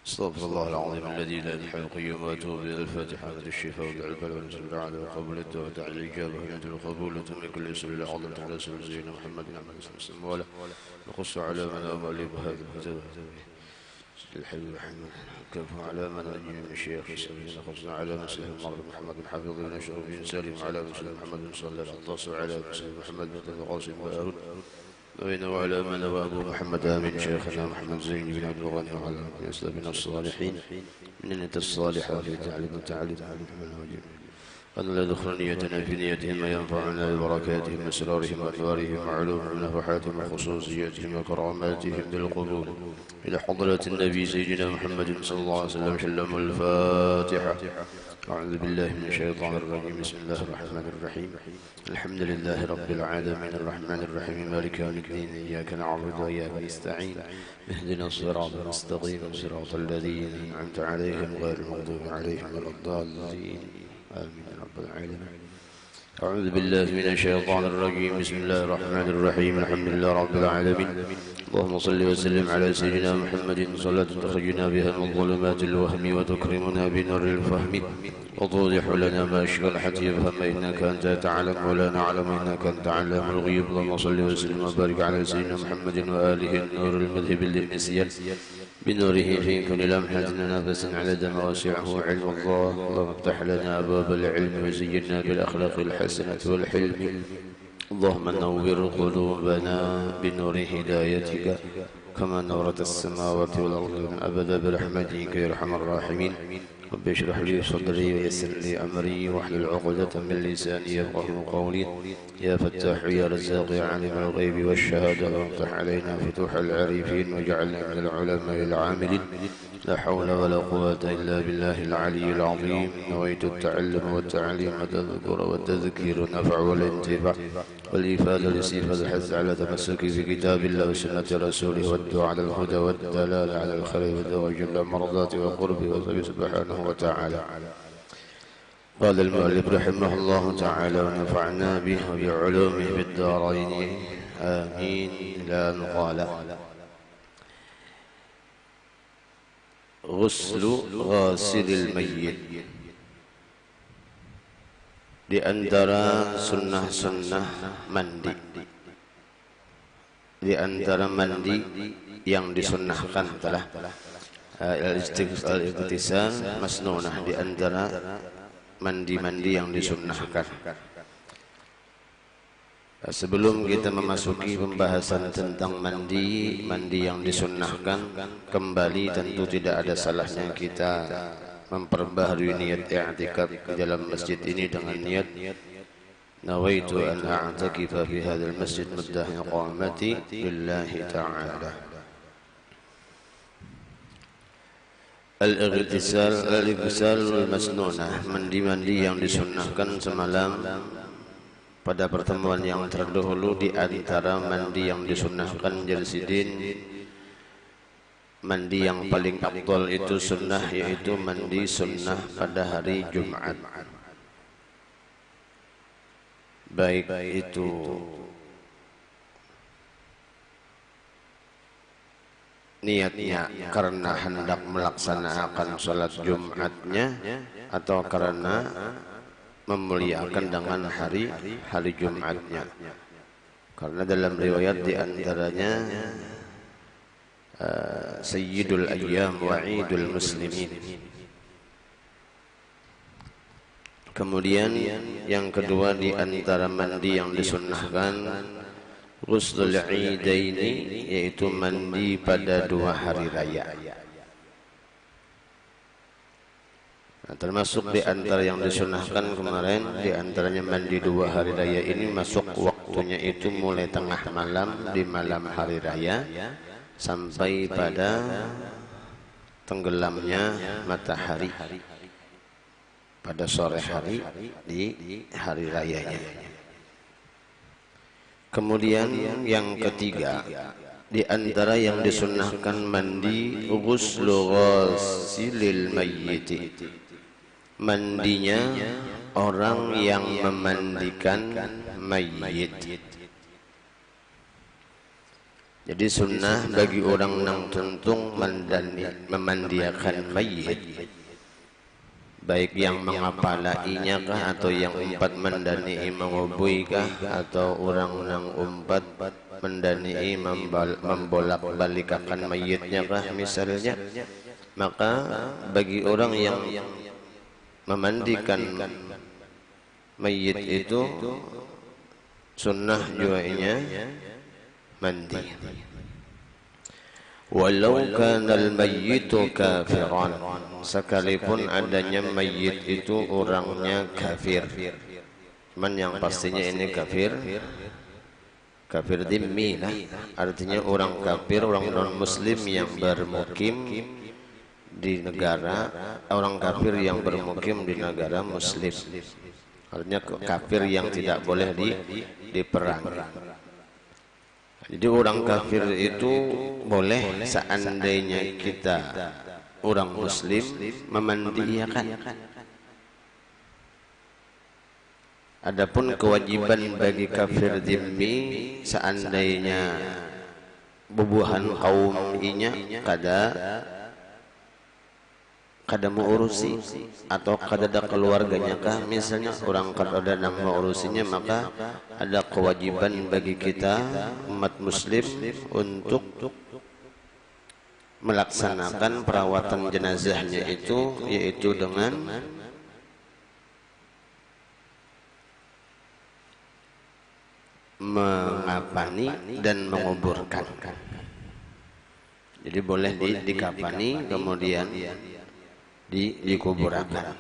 استغفر الله العظيم الذي لا يحيي القيوم واتوب الى الفاتحه الشفاء والعلبه والسلام وقبل الدعاء على الاجابه وجد القبول من كل سبيل العظيم على سبيل سيدنا محمد صلى الله عليه وسلم وقص على من امل بهذا الكتاب الحبيب محمد كف على من أجل من الشيخ السبيل خصنا على مسلم المرء محمد بن حفيظ بن أشرف بن سالم على مسلم محمد بن صلى الله عليه وسلم على مسلم محمد بن قاسم وهارون وعلى من وأبو محمد آمين شيخنا محمد زين بن عبد الغني وعلى من الصالحين من النية الصالحة في تعليم وتعليم محمد وجل أن لا يدخل نيتنا في نيتهم ما ينفعنا ببركاتهم وأسرارهم وأنوارهم وعلومهم ونفحاتهم وخصوصياتهم وكراماتهم بالقبول إلى حضرة النبي سيدنا محمد صلى الله عليه وسلم سلم الفاتحة. أعوذ بالله من الشيطان الرجيم. بسم الله الرحمن الرحيم. الحمد لله رب العالمين الرحمن الرحيم مالك يوم الدين إياك نعبد وإياك نستعين اهدنا الصراط المستقيم صراط الذين أنعمت عليهم غير المغضوب عليهم ولا الضالين آمين يا رب العالمين. أعوذ بالله من الشيطان الرجيم. بسم الله الرحمن الرحيم. الحمد لله رب العالمين. اللهم صل وسلم على سيدنا محمد صلاة تخرجنا بها من ظلمات الوهم وتكرمنا بنور الفهم وتوضح لنا ما أشكال حتى يفهم إنك أنت تعلم ولا نعلم إنك أنت علام الغيوب. اللهم صل وسلم وبارك على سيدنا محمد وآله النور المذهب للنسيان بنوره في كل لمحة نفس عدد ما وسعه علم الله. اللهم افتح لنا أبواب العلم وزينا بالأخلاق الحسنة والحلم. اللهم نور قلوبنا بنور هدايتك كما نورت السماوات والأرض أبدا برحمتك يا أرحم الراحمين. رب اشرح لي صدري ويسر لي أمري واحلل عقدة من لساني يفقهوا قولي. يا فتاح يا رزاق يا عالم الغيب والشهادة وافتح علينا فتوح العارفين واجعلنا من العلماء العاملين. لا حول ولا قوة إلا بالله العلي العظيم. نويت التعلم والتعليم والتذكر والتذكير والنفع والانتفاع والإفادة والاستفادة الحث على تمسك بكتاب الله وسنة رسوله والدعاء على الهدى والدلالة على الخير وجل مرضات وقرب وصبي سبحانه وتعالى. قال المؤلف رحمه الله تعالى ونفعنا به وبعلومه في الدارين آمين. لا قال غسل غاسل الميت. Di antara sunnah-sunnah mandi, di antara mandi yang disunnahkan adalah al-ightisal masnunah, di antara mandi-mandi yang disunnahkan. Sebelum kita memasuki pembahasan tentang mandi yang disunnahkan, kembali tentu tidak ada salahnya kita memperbaharui niat i'tikaf di dalam masjid ini dengan niat nawaitu an a'takifa fi hadzal masjid muddah iqamati lillahi ta'ala. Al-ightisal masnunah, mandi yang disunnahkan semalam. Pada pertemuan yang terdahulu di antara mandi yang disunnahkan jalsidin, mandi yang paling afdal itu sunnah, yaitu mandi sunnah pada hari Jumat. Baik itu niatnya karena hendak melaksanakan sholat Jumatnya atau karena memuliakan dengan hari Jumatnya. Karena dalam riwayat di antaranya Sayyidul Ayyam wa Idul Muslimin. Kemudian yang kedua di antara mandi yang disunnahkan Ghuslul Idaini, yaitu mandi pada 2 hari raya. Nah, termasuk di antara yang disunnahkan kemarin, di antaranya mandi 2 hari raya ini masuk waktunya itu mulai tengah malam di malam hari raya sampai pada tenggelamnya matahari pada sore hari di hari rayanya. Kemudian yang ketiga di antara yang disunnahkan mandi ghuslu ghasilil mayyit, mandinya orang yang memandikan mayit. Jadi sunnah bagi orang nang tentung memandiakan mayit, baik yang mengapalainya kah atau yang umpat mendani mengubui kah atau orang nang umpat mendani membolak-balikakan mayitnya kah misalnya, maka bagi orang yang memandikan mayit itu sunnah juainya mandi. Walau kanal mayyitu kafiran, sekalipun adanya mayit itu orangnya kafir. Cuman yang pastinya ini kafir dhimmi lah. Artinya orang kafir, orang non muslim yang bermukim di negara, orang kafir yang bermukim di negara muslim. Artinya kafir yang tidak boleh diperangi. Jadi orang kafir itu boleh seandainya kita orang muslim memandiakan. Adapun kewajiban bagi kafir dhimmi seandainya bubuhan kaum inya kada mengurusi atau kada ada keluarganya kah misalnya orang kada nang mengurusinya, maka ada kewajiban bagi kita umat muslim untuk melaksanakan perawatan jenazahnya itu, yaitu dengan mengapani dan menguburkan. Jadi boleh dikapani kemudian dikuburkan.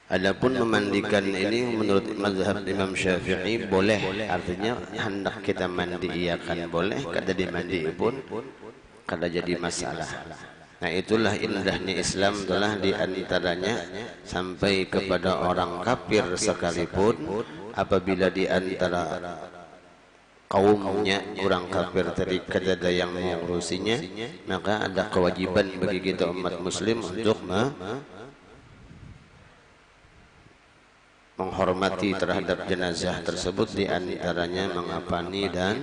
Adapun memandikan ini menurut mazhab Imam Syafi'i boleh, artinya hendak kita mandi iakan boleh, kada dimandi pun kada jadi masalah. Nah itulah indahnya Islam, telah diantaranya sampai kepada orang kafir sekalipun apabila diantara kaumnya orang kafir tadi kada ada yang mengurusinya, maka ada kewajiban bagi kita umat muslim untuk menghormati terhadap jenazah tersebut, diantaranya mengapani dan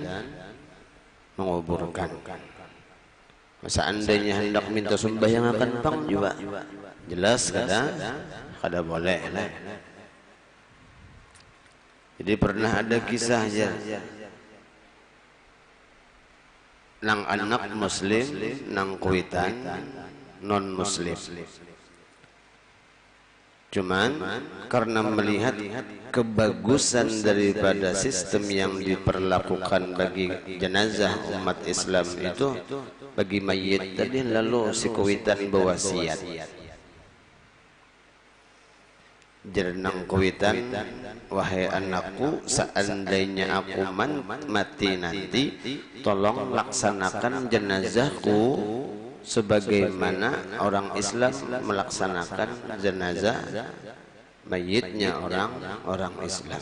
menguburkan. Seandainya hendak minta sembahyang akan pang juga jelas kada boleh lah. Jadi pernah ada kisah aja nang anak muslim nang kuitan non muslim, cuman karena melihat kebagusan daripada sistem yang diperlakukan bagi jenazah umat Islam itu bagi mayit tadi, lalu si kuitan berwasiat, jernang kuitan, wahai anakku, seandainya aku mati nanti, tolong laksanakan jenazahku sebagaimana orang Islam melaksanakan jenazah mayitnya orang Islam.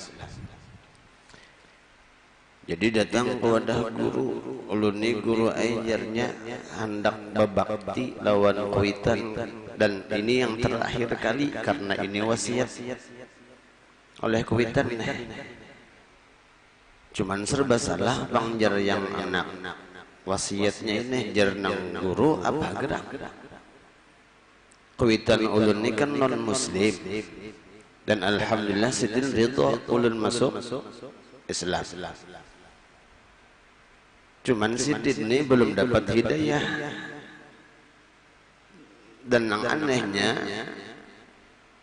Jadi datang kepada guru, uluni guru ajarnya hendak berbakti lawan kuitan, dan ini yang terakhir kali karena ini wasiat oleh kuitan. Cuman serba salah bang jar yang anak, wasiatnya ini jernang guru apa gerak. Kuitan ulun ini kan non muslim, dan alhamdulillah sidin ridho ulun masuk Islam. Cuman sidin ini belum dapat hidayah, dan yang anehnya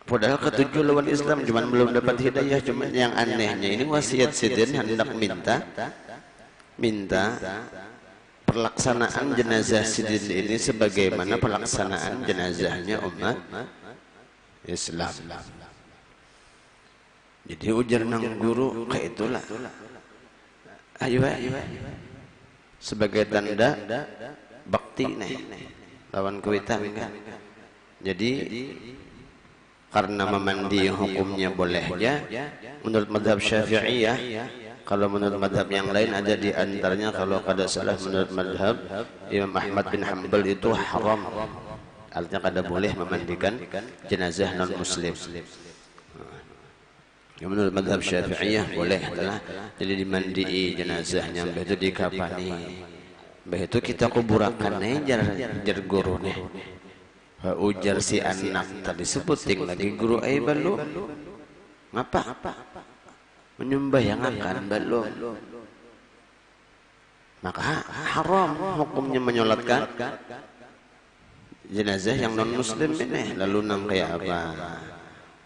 padahal ketujuh lawan Islam cuman belum dapat hidayah. Cuman yang anehnya ini wasiat sidin hendak minta pelaksanaan jenazah sidin ini sebagaimana pelaksanaan jenazahnya umat Islam. Jadi ujar nang guru kayak itulah, ayo sebagai tanda bakti nih lawan kuitan kan. Jadi karena memandi hukumnya boleh ya menurut mazhab Syafi'iyah. Kalau menurut mazhab yang lain ada di antaranya, kalau kada salah menurut mazhab Imam Ahmad bin Hanbal itu haram, artinya kada boleh memandikan jenazah non muslim. Menurut mazhab Syafi'iyah boleh telah. Jadi dimandi jenazahnya, mbah itu dikafani. Mbah itu kita kuburakan jar guru nih. Ujar si anak tadi sebuting lagi guru ai belum. Ngapa? Menyembah yang akan belum. Maka haram hukumnya menyolatkan jenazah yang non muslim ini. Lalu nang kayak apa?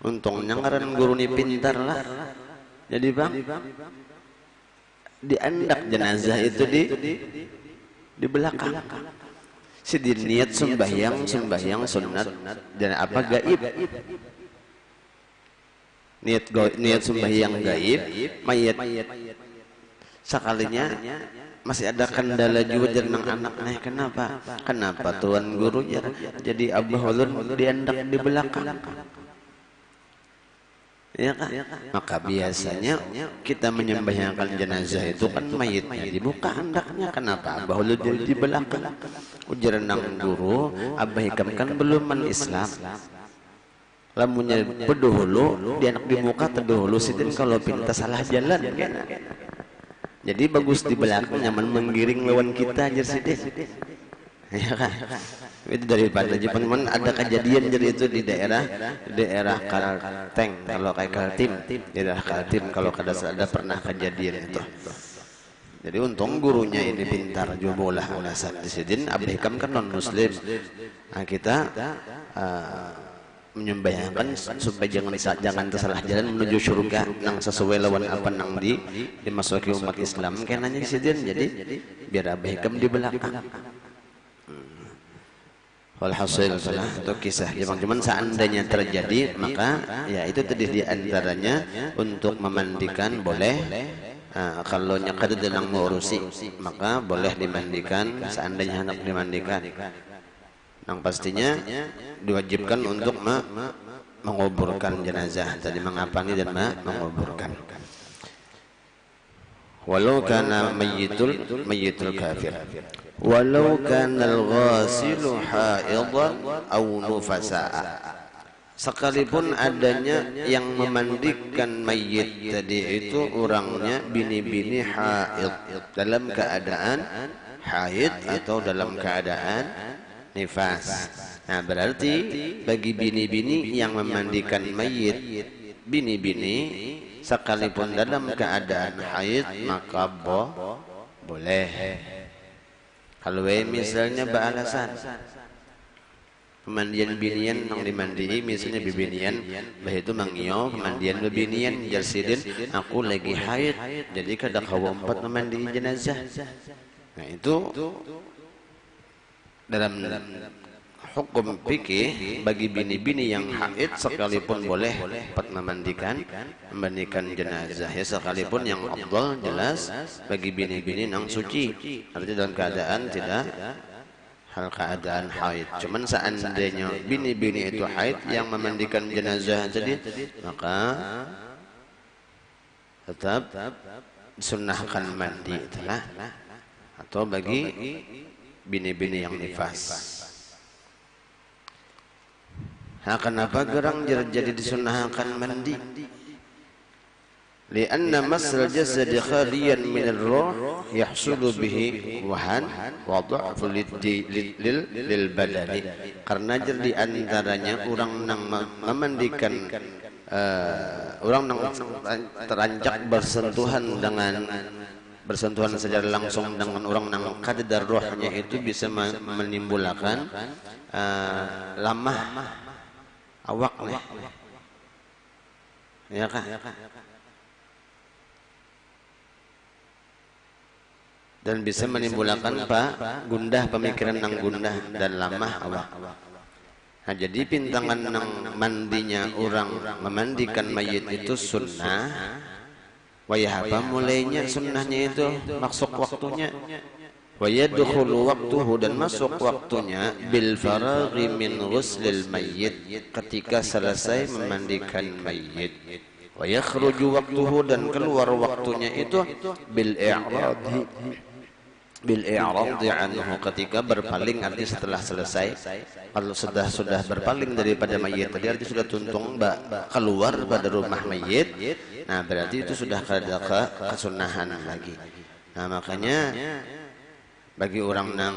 Untungnya ngaran guru ini pintar lah. Jadi bang, diandak jenazah itu di belakang. Si niat sembahyang sunat dan apa gaib. Niat sembahyang gaib, mayat sekalinya masih ada kendala juga dengan anak-anaknya. Kenapa tuan guru jadi abah ulun diandak di belakang? Ya kan? Maka biasanya kita menyembahyangkan jenazah itu kan mayitnya dibuka andaknya. Kenapa abah ulun jadi di belakang? Ujar nang guru, abah hikam kan belum Islam. Lamunnya pedahulu di anak di muka terdahulu sitin kalau pinta salah jalan kan. Jadi bagus di belakang nyaman menggiring lawan kita aja sitin. Ya kan? Itu daripada Jepang ada kejadian jadi itu di daerah Kalteng, kalau kayak Kaltim, daerah Kaltim kalau ada pernah kejadian itu. Jadi untung gurunya ini pintar juga bolah ulasan disidin abdikam kan non muslim. Nah, kita menyembahyangkan supaya jangan tersalah jalan menuju surga nang sesuai lawan apa nang dimasuki umat Islam kenanya disidin. Jadi biar abdikam di belakang. Walhasil itu kisah Jepang. Cuman seandainya terjadi maka ya itu tadi diantaranya untuk memandikan boleh. Kalau nyakad dalam mengurusi maka boleh dimandikan seandainya hendak dimandikan. Yang pastinya diwajibkan untuk menguburkan jenazah tadi mengapani dan menguburkan. Walau kana mayyitul kafir. Walau kana al-ghasilu haidan aw nufasaa. Sekalipun adanya yang memandikan mayit tadi itu orangnya bini-bini haid dalam keadaan haid atau dalam keadaan nifas. Nah, berarti bagi bini-bini yang memandikan mayit bini-bini sekalipun dalam keadaan haid maka boleh. Kalau misalnya beralasan pemandian binian yang dimandi misalnya bibinian bah itu mangio pemandian bibinian jarsidin aku lagi haid jadi kada kawampat memandi jenazah. Nah itu dalam hukum fikih bagi bini-bini yang haid sekalipun boleh memandikan jenazah ya, sekalipun yang afdal jelas bagi bini-bini yang suci artinya dalam keadaan tidak hal keadaan haid. Cuman seandainya bini-bini itu haid yang memandikan jenazah jadi maka tetap disunnahkan mandi itulah atau bagi bini-bini yang nifas. Kenapa gerang jadi disunnahkan mandi? Lianna masal jasad khaliyan min ar-ruh yahsulu bihi wahan wa dha'fu lil badani. Karena jadi antaranya orang nang memandikan orang nang terancak bersentuhan secara langsung dengan orang nang kadar rohnya itu bisa menimbulkan lamah awak ya kan? Dan bisa menimbulkan gundah pemikiran nang gundah dan lamah awak. Nah, jadi pintangan nang mandinya orang memandikan mayit itu sunnah. Wayah apa mulainya sunnahnya itu masuk waktunya. Wayadkhulu waqtuhu dan masuk waktunya bil faraghi min ghuslil mayyit ketika selesai memandikan mayit. Wa yakhruju waqtuhu dan keluar waktunya itu bil i'radhi bil i'radi anhu, ketika berpaling arti setelah selesai. Kalau sudah berpaling daripada mayit tadi arti sudah tuntung keluar pada rumah mayit, nah berarti itu sudah ada kesunahan lagi. Nah makanya bagi orang nang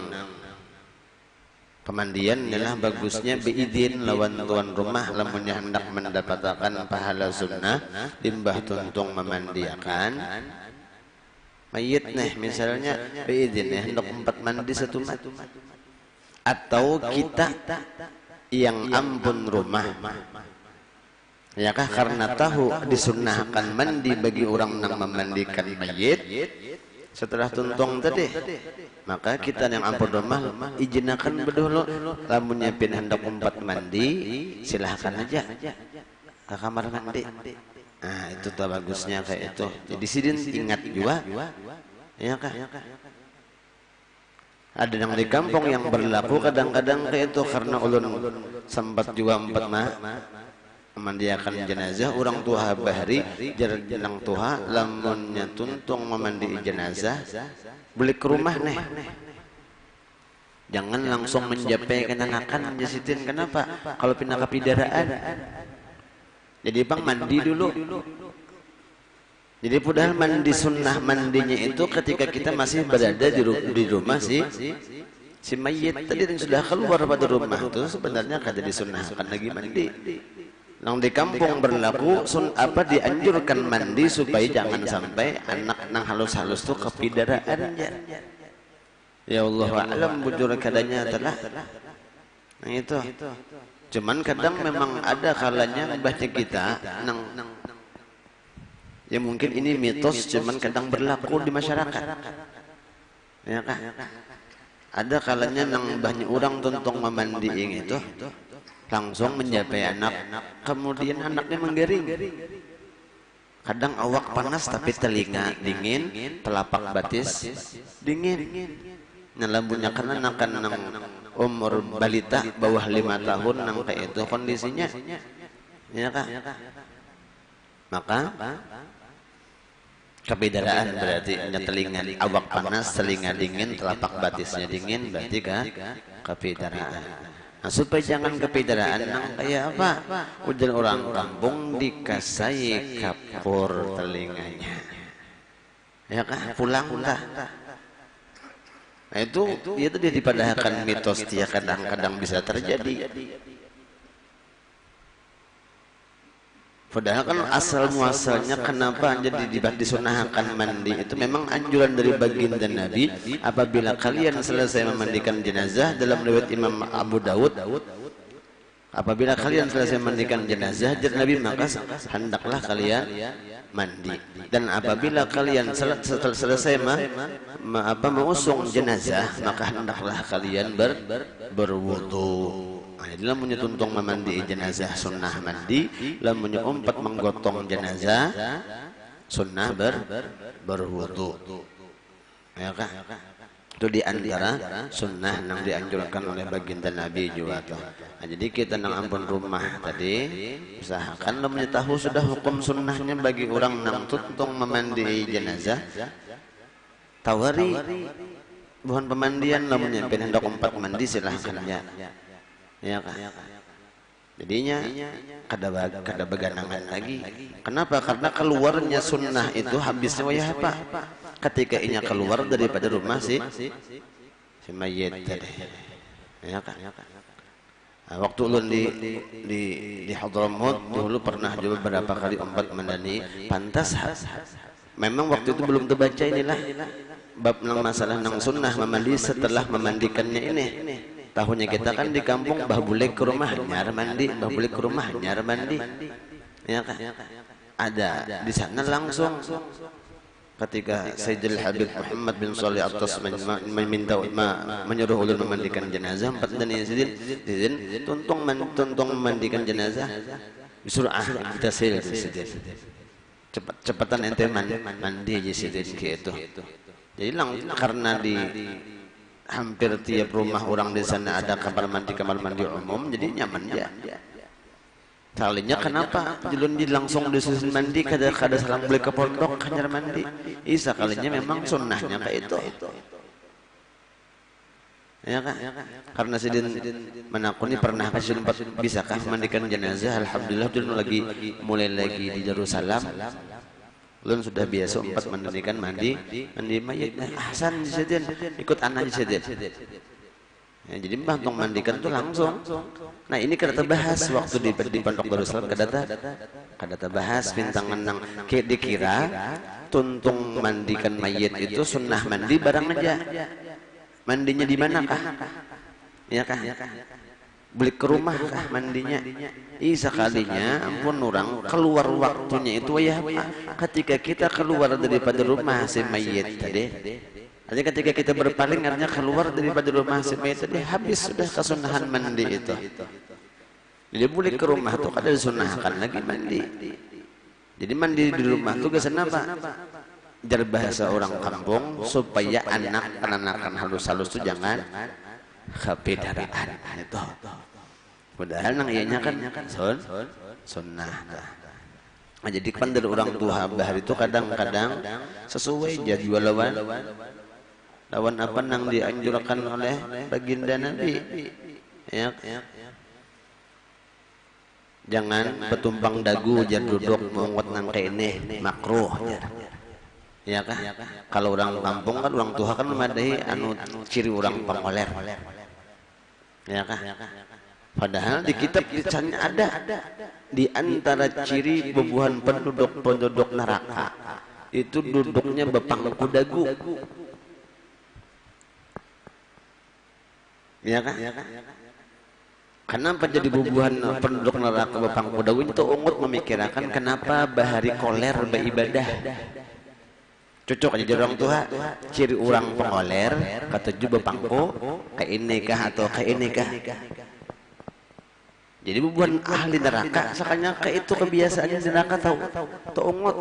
pemandian adalah bagusnya biidin lawan tuan rumah lamunnya hendak mendapatkan pahala sunnah limbah tuntung memandiakan mayit nih misalnya biidin ya hendak empat mandi satu mat, atau kita yang ampun rumah ya kah karena tahu disunnahkan mandi bagi orang yang memandikan mayit setelah tuntung tadi, maka kita yang ampun rumah izinakan bedulu lamun nyiapin hendak empat mandi silahkan aja ke kamar mandi. Nah itu tuh bagusnya kayak itu. Jadi sidin ingat juga ya kah, ada yang di kampung yang berlaku kadang-kadang kayak itu karena ulun sempat juga empat memandiakan jenazah orang tua bahari jarang tua lamunnya tuntung memandi jenazah beli ke rumah nih, jangan langsung menjapai kenakan jasitin. Kenapa? Kalau pindah ke pidaraan jadi bang mandi dulu. Jadi padahal mandi sunnah mandinya itu ketika kita masih berada di rumah si mayit tadi yang sudah keluar pada rumah itu sebenarnya kada disunnahkan lagi mandi. Nang di kampung berlaku dianjurkan mandi supaya jangan sampai anak nang halus-halus tuh kepidaraannya. Ya Allah alam bujur kadanya telah. Nah itu. Cuman kadang memang ada kalanya baca kita nang ya mungkin ini mitos cuman kadang berlaku di masyarakat. Ya kah? Ada kalanya nang banyak orang tuntung memandiing itu langsung menjapai anak, kemudian anaknya menggering. Kadang awak panas tapi telinga dingin, telapak batis dingin. Nah lambunya karena anak nang umur balita bawah 5 tahun nang kayak itu kondisinya, ya kah? Maka kebidaraan berarti telinga awak panas, telinga dingin, telapak batisnya dingin berarti kebidaraan. Nah, supaya jangan kepidaraan nang kayak apa? Ujar orang kampung dikasai kapur telinganya. Ya kah? Pulang dah. Nah itu dia dipadahkan mitos dia kadang-kadang bisa terjadi. Padahal kan asal muasalnya kenapa jadi disunahkan mandi itu memang anjuran dari baginda Nabi apabila kalian selesai memandikan jenazah dalam riwayat Imam Abu Dawud, apabila kalian selesai memandikan jenazah Nabi maka hendaklah kalian mandi, dan apabila kalian selesai mengusung jenazah maka hendaklah kalian berwudu. Adalah menyetuntung memandi jenazah sunnah mandi, lamun umpat menggotong jenazah sunnah berwudu. Ya kah? Itu diantara sunnah yang dianjurkan oleh baginda Nabi juga tuh. Nah, jadi kita nang ampun rumah tadi usahakan lamun tahu sudah hukum sunnahnya bagi orang nang tuntung memandi jenazah, tawari bukan pemandian lamun nyampein hendak umpat mandi silahkan ya. Ya kan? Jadinya kada beganangan lagi. Kenapa? Karena keluarnya sunnah itu habisnya wayah apa? Ketika inya keluar daripada rumah si mayit tadi. Ya kan? Nah, waktu ulun di Hadramaut dulu pernah juga beberapa kali umpat mandani pantas. Memang waktu itu belum terbaca inilah bab nang masalah nang sunnah memandi setelah memandikannya ini. Tahunya kita kan di kampung bah boleh ke rumah nyar mandi, bah boleh ke rumah nyar mandi, ya kan? Ada di sana langsung ketika Sayyidul Habib Muhammad bin Shalih At-Tas meminta menyuruh ulun memandikan jenazah, empat dan izin tuntung memandikan jenazah, disuruh kita sil cepatan ente mandi aja sidin gitu. Jadi karena di hampir tiap rumah orang di sana ada kamar mandi umum, jadi nyaman ya. Kalinya kenapa jelun langsung disusun mandi kada salam beli ke pondok kanyar mandi. Isa kalinya memang sunnahnya kayak itu. Ya kan? Karena sidin menakuni pernah kasih sempat bisakah mandikan jenazah? Alhamdulillah dulu lagi mulai lagi di Darussalam. Ulun sudah biasa mandikan mandi mayit. Hasan sidin ikut anak sidin. Ya, jadi mbah tong mandikan tuh langsung. Nah ini kada terbahas waktu di Pondok Darussalam kada terbahas pintangan nang dikira tuntung mandikan mayit itu sunnah mandi barang aja. Mandinya di mana kah? Ya kah? Beli ke rumah kah mandinya? Sekalinya ampun orang keluar waktunya itu ya ketika kita keluar daripada rumah si mayit tadi. Artinya ketika kita berpaling artinya keluar daripada rumah si mayit tadi habis sudah kesunahan mandi itu. Jadi boleh ke rumah tuh kada disunahkan lagi mandi. Jadi mandi di rumah tuh kesan apa? Jar bahasa orang kampung supaya anak-anak halus-halus itu jangan kepedaraan itu. Padahal nang ianya kan sunnah. Nah, jadi kan dari orang tua bahar itu kadang-kadang sesuai jadwal lawan apa nang dianjurkan oleh baginda Nabi. Ya. Jangan betumpang dagu jar duduk menguat nang kene makruh. Ya kah? Kalau orang kampung kan orang tua kan memadai anu ciri orang pengoler. Ya kah? Padahal di kitab lisannya ada di antara ciri bebuhan penduduk neraka itu duduknya bepangku dagu. Ya kah? Kenapa jadi bubuhan penduduk neraka bepangku dagu itu ungut memikirkan kenapa bahari koler beribadah. Cocok aja orang tua ciri orang pengoler kata juga pangko kayak ini kah atau kayak ini kah. Jadi bukan ahli neraka sakanya kayak itu kebiasaan di neraka tahu ungut.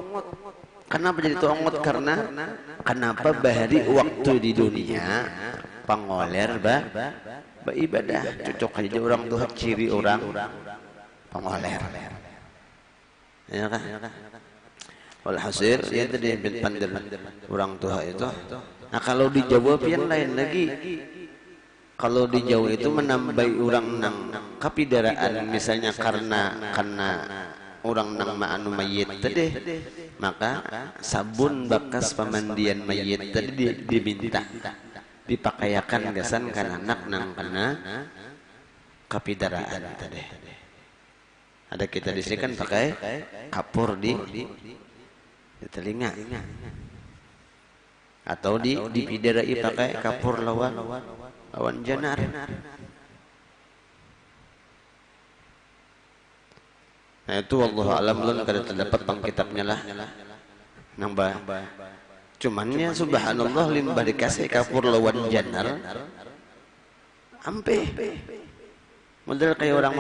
Kenapa jadi ungut? Karena kenapa bahari waktu di dunia pengoler beribadah. Cocok aja orang tua ciri orang pengoler. Ya kan? Walhasil ya tadi pandel orang tua itu. Nah kalau dijawab yang lain lagi. Kalau dijawab itu menambah orang nang kapidaraan misalnya karena orang nang ma'anu mayit tadi, maka sabun bekas pemandian mayit tadi diminta dipakayakan gasan kan anak nang kena kapidaraan tadi. Ada kita di sini kan pakai kapur di telinga atau dipidarai pakai kapur lawan janar. Nah itu wallahu alam belum kada terdapat pangkitabnya lah nambah. Cumannya subhanallah limbah dikasih kapur lawan janar ampe model kayak orang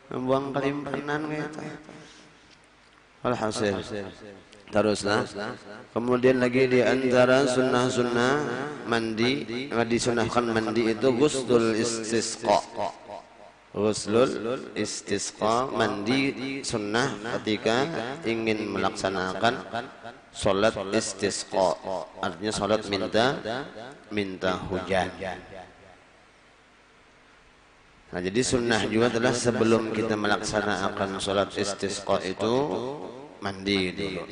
membuang kalimpenan gitu. Alhasil teruslah kemudian lagi di antara sunnah-sunnah mandi disunahkan mandi itu ghuslul istisqa mandi sunnah ketika ingin melaksanakan sholat istisqa artinya sholat minta hujan. Nah jadi sunnah juga adalah sebelum kita melaksanakan sholat istisqa itu mandi dulu.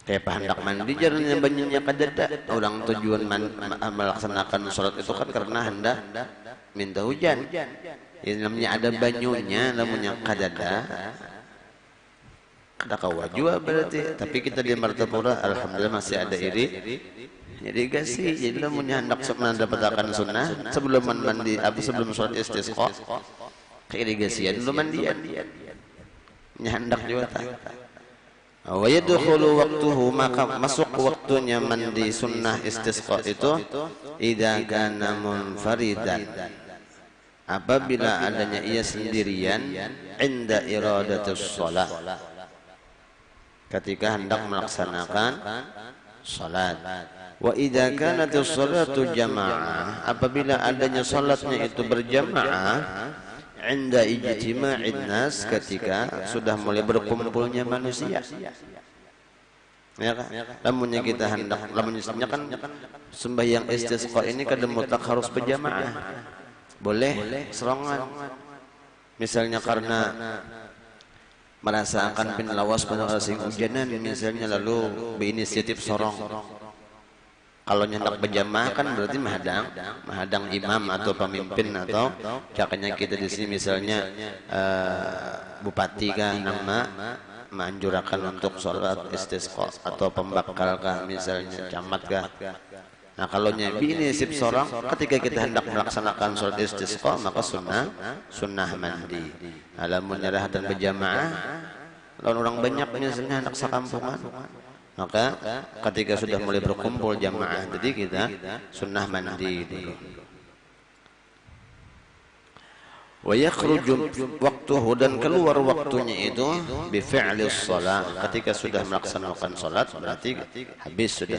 Kayak hendak mandi jalannya banyaknya kadada. Orang tujuan melaksanakan sholat itu kan karena hendak minta hujan. Ini namanya ada banyunya, namanya kadada. Kada kawa juga berarti. Tapi kita di Martapura alhamdulillah masih ada jadi gasi. Jadi namanya hendak mendapatkan sunnah sebelum mandi sebelum sholat istisqa. Kayak irigasian dulu mandian. Nyandak juga tak. Wa yadkhulu waqtuhu maka masuk waktunya mandi sunnah istisqa itu idza kana munfaridan apabila adanya ia sendirian inda iradatus shalah ketika hendak melaksanakan salat. Wa idza kanatus salatu jamaah apabila adanya salatnya itu berjamaah inda ijtima'in nas ketika sudah mulai berkumpulnya manusia. Ya kan? Lamunnya kita hendak, lamunnya kan sembahyang istisqa ini kadang mutlak harus berjamaah. Boleh serongan. Misalnya karena merasa akan pinlawas pada asing hujanan misalnya, lalu berinisiatif sorong. Kalau hendak berjamaah kan berarti menghadang imam atau pemimpin, atau cakanya kita di sini misalnya bupati kah nama menganjurkan untuk sholat istisqa, atau pembakal kah misalnya camat kah. Nah kalau nyabi ini sip sorong, ketika kita hendak melaksanakan sholat istisqa maka sunnah mandi. Alamun nyerah dan berjamaah, lawan orang banyak misalnya anak sakampungan, maka ketika sudah mulai berkumpul jamaah, jadi kita sunnah mandi dulu. Wa yakhruju waqtuhu, dan keluar waktunya itu bi fi'lis shalah, ketika sudah melaksanakan salat berarti habis sudah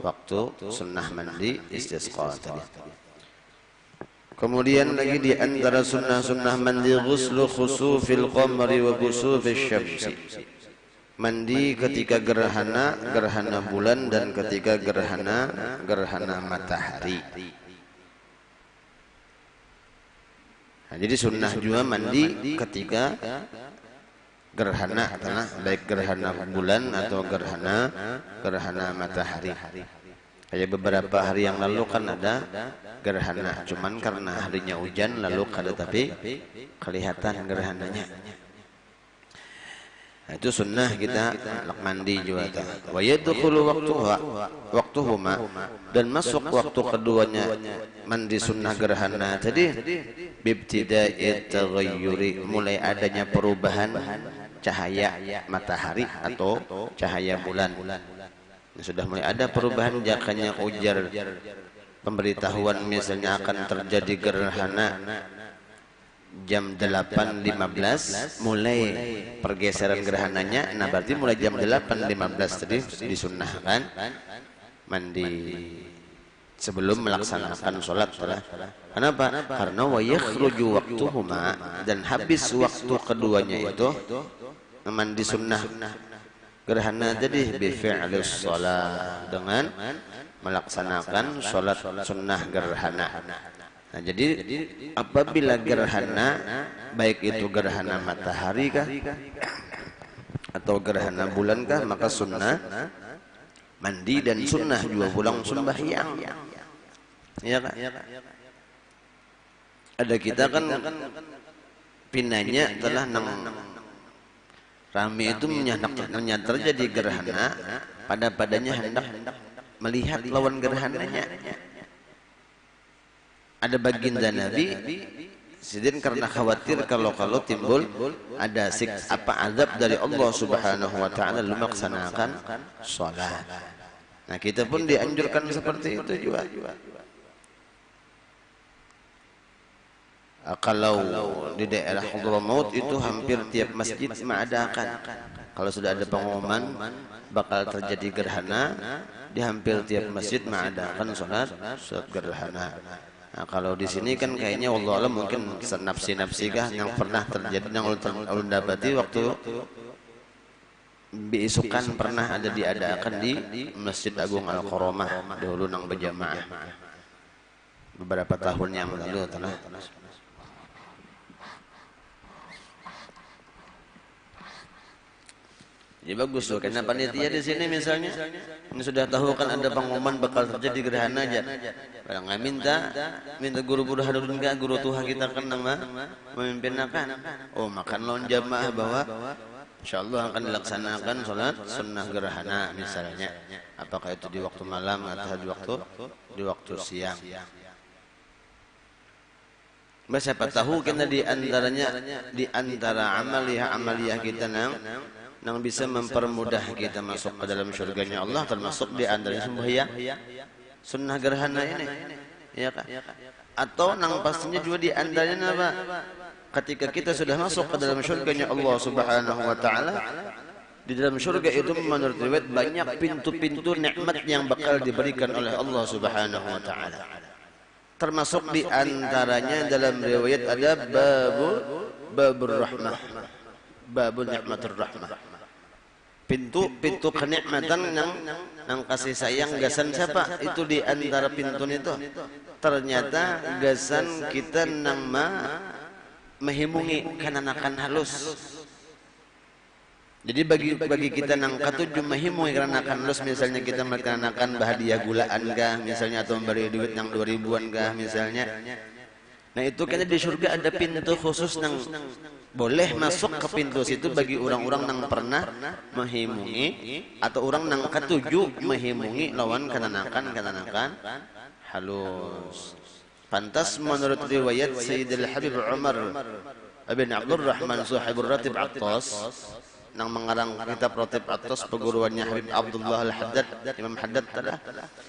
waktu sunnah mandi istisqa tadi. Kemudian lagi di antara sunnah mandi ghuslu khusufil qamari wa khusufis syamsi, mandi ketika gerhana bulan dan ketika gerhana matahari. Nah, jadi sunnah juga mandi ketika gerhana, baik gerhana bulan atau gerhana matahari. Kayak beberapa hari yang lalu kan ada gerhana, cuman karena harinya hujan lalu kada tapi kelihatan gerhananya. Nah, itu sunnah kita mandi juga. Wa yadkhulu waqtuhuma, dan masuk waktu keduanya mandi sunnah gerhana tadi bibtida'i taghayyuri, mulai adanya perubahan cahaya matahari atau cahaya bulan. Sudah mulai ada perubahan, jakanya ujar pemberitahuan misalnya akan terjadi gerhana jam 8.15, mulai pergeseran gerhananya. Nah berarti mulai jam 8.15 tadi disunnahkan mandi sebelum melaksanakan sholat. Kenapa? Karena wa yakhruju waqtuhuma, dan habis waktu keduanya itu mandi sunnah gerhana jadi bi fi'lis shalah, dengan melaksanakan sholat sunnah gerhana. Nah, jadi apabila gerhana, baik itu gerhana matahari kah atau gerhana bulan kah, maka sunnah mandi, dan sunnah juga pulang sembahyang. Ya kan? Ada kita kan pinanya telah rame itu menyadar terjadi gerhana, padanya hendak melihat lawan gerhananya. Ada baginda Nabi sidin karena khawatir kalau timbul ada azab dari Allah Subhanahu wa taala lalu melaksanakan salat. Nah, kita pun dianjurkan seperti itu juga. Kalau di daerah Hadramaut itu hampir tiap masjid mengadakan, kalau sudah ada pengumuman bakal terjadi gerhana, di hampir tiap masjid mengadakan salat gerhana. Nah, kalau di sini kan kayaknya wallah alam mungkin nafsi kah yang pernah terjadi, yang ulun dapati waktu beisukan pernah ada diadakan di Masjid Agung Al-Karamah dahulu nang berjamaah beberapa tahun yang lalu telah. Ya bagus loh, karena panitia di sini misalnya ini sudah tahu kan ada pengumuman bakal terjadi gerhana aja. Barang minta guru-guru hadurun enggak, guru Tuhan kita kan nama memimpin akan. Oh, makan lawan jamaah bahwa insyaallah akan dilaksanakan salat sunnah gerhana misalnya. Apakah itu di waktu malam atau di waktu siang. Siapa tahu kita di antara amaliyah kita yang bisa mempermudah kita masuk ke dalam syurganya Allah, termasuk di antaranya sembahyang sunnah gerhana ini, ya kan? Atau nang pastinya juga di antaranya apa? Ketika kita sudah masuk ke dalam syurganya Allah Subhanahu wa taala, di dalam syurga itu menurut riwayat banyak pintu-pintu nikmat yang bakal diberikan oleh Allah Subhanahu wa taala. Termasuk di antaranya dalam riwayat ada babur rahmah, babul nikmatur rahmah. pintu kenikmatan nang kasih sayang gasan siapa itu di antara pintu itu ternyata gasan kita nang mehimungi kananakan halus. Jadi bagi kita nang katujuh mehimungi kananakan halus, misalnya kita melaksanakan hadiah gulaan kah misalnya, atau memberi duit yang 2000-an kah misalnya. Nah itu kan di surga ada pintu khusus nang boleh masuk ke pintu situ bagi orang-orang yang pernah mehimungi atau orang yang ketujuh mehimungi lawan kananakan halus. Pantas menurut riwayat Sayyidil Habib Umar bin Abdurrahman Sahibur Ratib Attas yang mengarang kitab Ratib Attas peguruannya Habib Abdullah Al-Haddad, Imam Haddad tadi.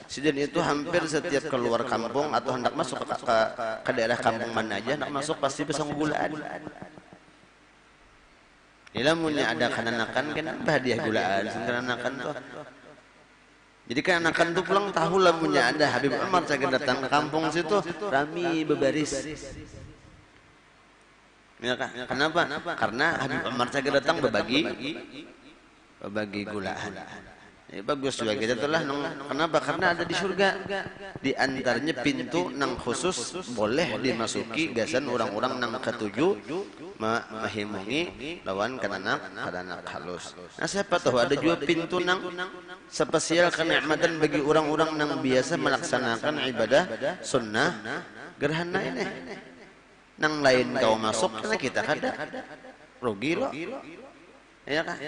Sidin itu hampir setiap keluar kampung atau hendak masuk ke daerah kampung mana aja, hendak masuk pasti pesan gulaan. Ilamunya ada kananakan kan hadiah gulaan kananakan tuh. Jadi kananakan tuh pulang tahu lamunya ada Habib Umar saya datang ke kampung situ rami bebaris. Ya kan? Kenapa? Karena Habib Umar saya datang berbagi gulaan. Ya, bagus juga kita telah kenapa? Karena ada di surga. Di antaranya pintu nang khusus boleh dimasuki gasan orang-orang nang ketujuh mehimungi lawan kananak halus. Nah siapa tahu ada juga pintu nang spesial kenikmatan bagi orang-orang nang biasa melaksanakan ibadah sunnah gerhana ini. Nang lain kau masuk karena kita kada rugi lo. Ya kan?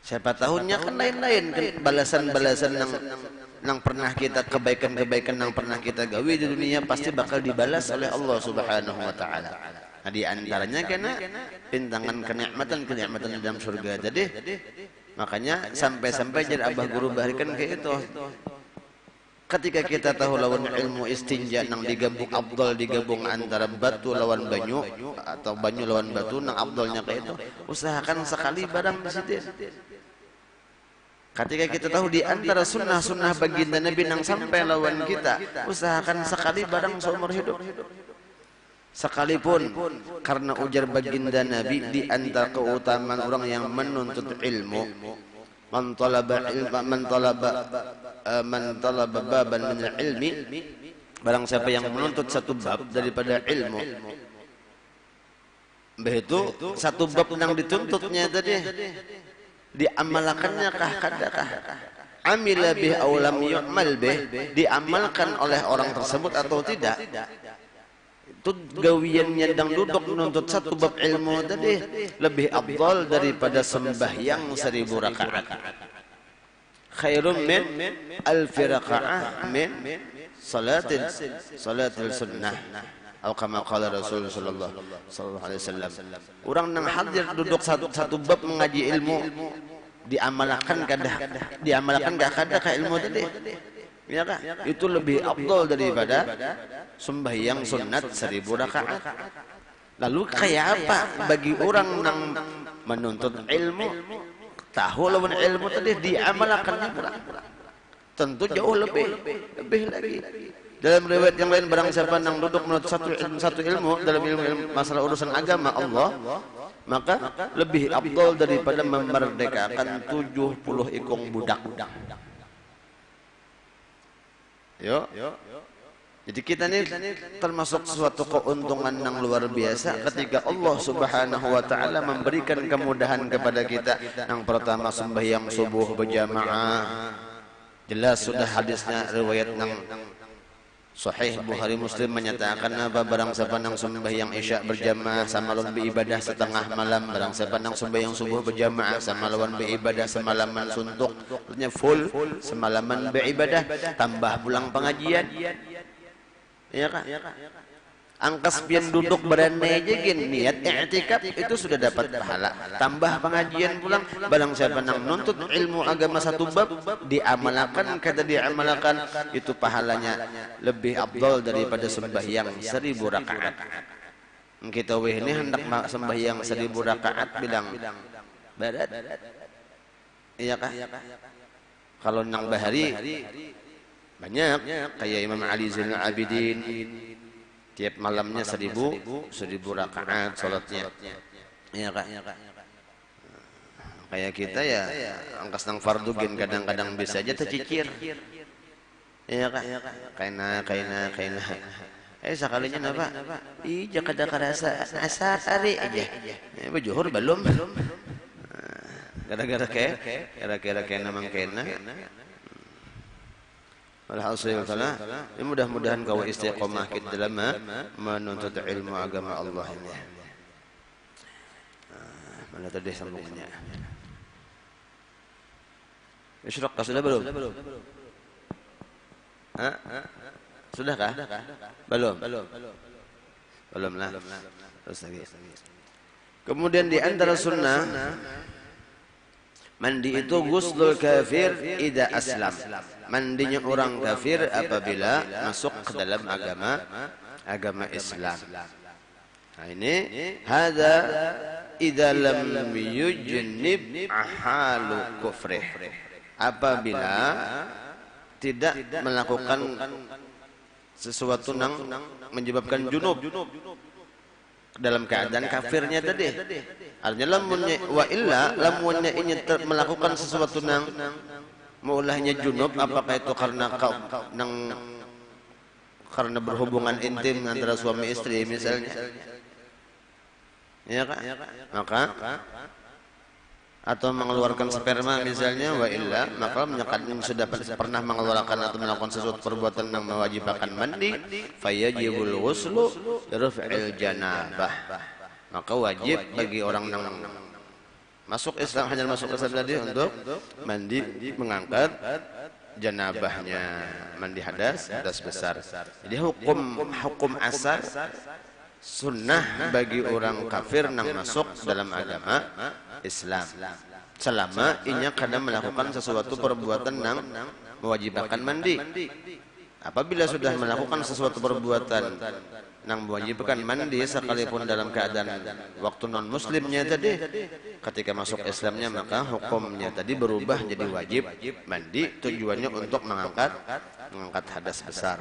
Siapa tahunya kan lain-lain kan balasan-balasan yang pernah kita kebaikan-kebaikan yang pernah kita gawi di dunia pasti bakal dibalas oleh Allah Subhanahu wa taala. Nah, di antaranya kena pintangan kenikmatan di dalam surga. Jadi makanya sampai-sampai jadi abah guru baharikan kayak itu. Ketika kita tahu lawan ilmu istinja nang digabung afdal digabung antara batu lawan banyu atau banyu lawan batu nang afdalnya kayak itu, usahakan sekali barang di situ. Ketika kita tahu di antara sunnah-sunnah baginda Nabi nang sampai lawan kita, usahakan sekali barang seumur hidup. Sekalipun karena ujar baginda Nabi di antara keutamaan orang yang menuntut ilmu, man talaba baban min ilmi, barang siapa yang menuntut satu bab daripada ilmu, begitu satu bab yang dituntutnya tadi diamalkannya kah kadakah, amila bih aw lam yu'mal bih, diamalkan oleh orang tersebut atau tidak, itu gawiannya dan duduk menuntut satu bab ilmu tadi lebih afdal daripada sembahyang 1000 rakaat. Khairun min alfi rakaat min salatil sunnah. Atau kama qala Rasulullah sallallahu alaihi wasallam. Orang nang hadir duduk satu bab mengaji ilmu diamalkan gak kada ka ilmu tadi. Ya kah? Itu lebih afdal daripada sembahyang sunat 1000 rakaat. Lalu kayak apa bagi orang nang menuntut ilmu, tahu lawan ilmu tadi diamalkannya pula? Tentu jauh lebih lagi. Dalam riwayat yang lain barang siapa nang duduk menuntut satu ilmu dalam ilmu masalah urusan agama Allah, maka lebih afdal daripada memerdekakan 70 ikung budak. Yo. Jadi kita ini termasuk suatu keuntungan yang luar biasa ketika Allah Subhanahu wa taala memberikan kemudahan kepada kita. Yang pertama sembahyang subuh berjamaah. Jelas sudah hadisnya riwayat yang Sahih Bukhari Muslim menyatakan apa barang siapa nang sembahyang isya berjamaah sama lawan beribadah setengah malam, barang siapa nang sembahyang subuh berjamaah sama lawan beribadah semalaman suntuk, artinya full semalaman beribadah tambah pulang pengajian. Ya kan? Angkas pian duduk berandai aja gini niat i'tikaf itu sudah dapat pahala, tambah pengajian pulang. Barang siapa nang nuntut ilmu agama satu bab diamalkan, kata diamalkan itu pahalanya lebih afdal daripada sembahyang 1000 rakaat. Kita weh ini hendak sembahyang 1000 rakaat bilang berat. Iya kah? Kalau nang bahari banyak kayak Imam Ali Zainal Abidin tiap malamnya 1000 rakaat salatnya. Iya kak. Kayak kita ya angkas nang fardu gen kadang-kadang bisa aja tercicir. Iya Kak. Kaina. Sekalinya napa? Ija kada karasa asari aja. Juhur belum. Gara-gara kena mang kena. Alhasil taala, mudah-mudahan kau istiqomah kita dalam menuntut ilmu agama Allah ini. Mana tadi sambungannya? Isyraq sudah belum? Sudah kah? Belum. Belum lah. Terus lagi. Kemudian di antara sunnah mandi itu ghuslul kafir idza aslam. Mandinya orang kafir apabila masuk ke dalam agama Islam. Nah ini hadza idza lam yujnib halu kufrih. Apabila tidak melakukan sesuatu yang menyebabkan junub dalam keadaan kafirnya tadi. Artinya lamunnya wa illa lamunnya ini melakukan sesuatu yang maulahnya junub, apakah itu karena berhubungan intim antara suami istri misalnya, ya Kak? Maka atau mengeluarkan sperma misalnya, wa illa maka menyatakan sudah pernah mengeluarkan atau melakukan sesuatu perbuatan yang mewajibkan mandi, fayajibul ghuslu raf'il janabah. Maka wajib bagi orang yang masuk Islam, hanya masuk Islam tadi untuk mandi, mengangkat janabahnya, mandi hadas besar. Jadi hukum asal sunnah bagi orang kafir yang masuk dalam agama Islam selama inya kada melakukan sesuatu perbuatan yang mewajibkan mandi. Apabila sudah melakukan sesuatu perbuatan yang mewajibkan mandi sekalipun dalam keadaan waktu non muslimnya tadi, ketika masuk Islamnya maka hukumnya tadi berubah jadi wajib mandi, tujuannya untuk mengangkat hadas besar.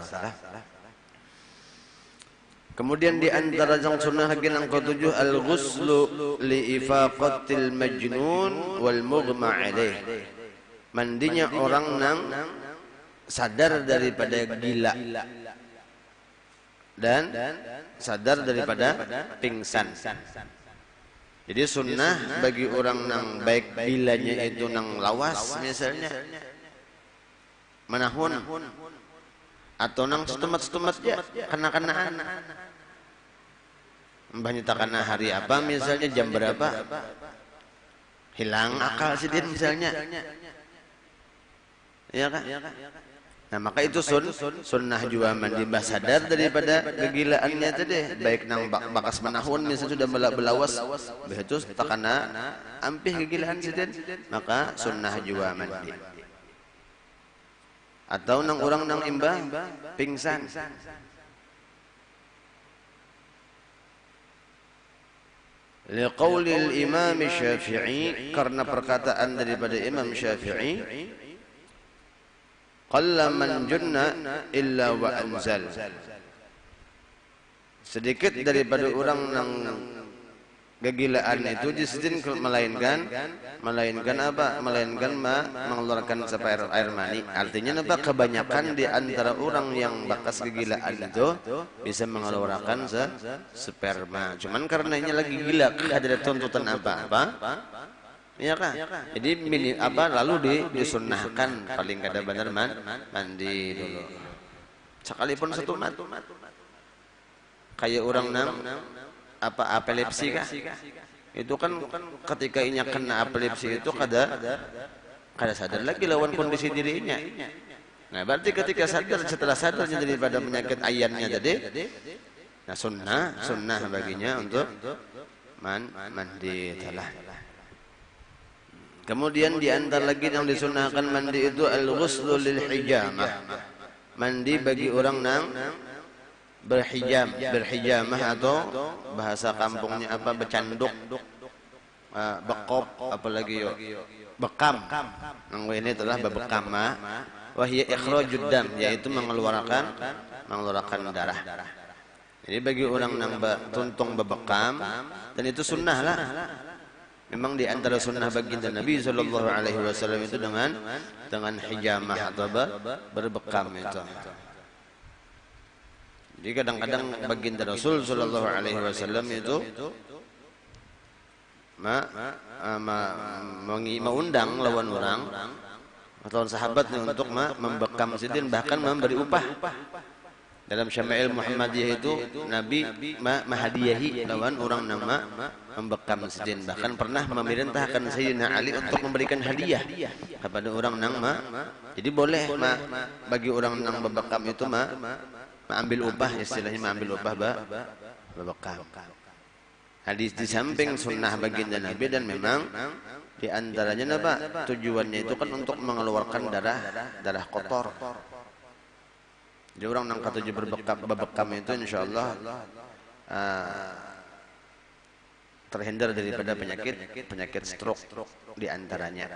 Kemudian di antara yang sunnah lagi yang ke-7 al-ghuslu li ifaqatil majnun wal mughma alaih. Mandinya orang yang sadar daripada gila dan sadar daripada pingsan. Jadi sunnah bagi orang yang baik gilanya itu nang lawas misalnya, menahun atau nang setumat ya kena-kenaan. Mbahnya takana hari apa misalnya, jam berapa, hilang akal sih dia misalnya, ya Kak? Nah maka itu sunnah juga mandi mbah sadar daripada kegilaannya tadi, baik nang bakas menahun misalnya sudah belawas, itu takana ampih kegilaan sih dia, maka sunnah juga mandi. Atau nang orang nang imbah pingsan. Liqaulil Imam Syafi'i, karena perkataan daripada Imam Syafi'i, qalla man junna illa wa anzal. Sedikit daripada orang yang kegilaan itu disidin melainkan apa? Melainkan mengeluarkan air mani. Artinya apa? Kebanyakan di antara orang yang bakas kegilaan itu bisa mengeluarkan sperma. Cuman karena ini lagi gila, ada tuntutan apa-apa. Ya Kak? Jadi lalu disunnahkan paling kada benar mandi dulu. Sekalipun setumat. Kayak orang epilepsi Kak? Itu kan ketika inya kena epilepsi itu kada sadar lagi lawan kondisi dirinya. Nah berarti ketika setelah sadarnya daripada penyakit ayannya tadi, nah sunnah baginya untuk mandi telah. Kemudian di antara lagi yang disunnahkan mandi itu al-ghuslu lil hijamah. Mandi bagi orang yang berhijamah atau bahasa kampungnya apa, becanduk, bekop, apalagi bekam. Ini telah bebekam, wahya ikhrajud dam, yaitu mengeluarkan darah. Jadi bagi orang yang tuntung bebekam, dan itu sunnah lah. memang di antara sunnah baginda Nabi Shallallahu Alaihi Wasallam itu dengan hijamah atau berbekam itu. Jadi kadang-kadang baginda Rasul Shallallahu Alaihi Wasallam itu mengundang lawan orang atau sahabatnya untuk membekam sidin, bahkan memberi upah. Dalam Syama'il Muhammadiyah itu Nabi mahadiyahi lawan orang nama membekam sidin, bahkan pernah memerintahkan Sayyidina Ali untuk memberikan hadiah kepada orang nama. Jadi boleh bagi orang nang membekam itu mengambil upah, istilahnya mengambil upah membekam. Hadis di samping sunnah baginda Nabi, dan memang di antaranya tujuannya itu kan untuk mengeluarkan darah kotor. Jadi orang nang katuju berbekam itu insyaallah terhindar daripada penyakit stroke di antaranya.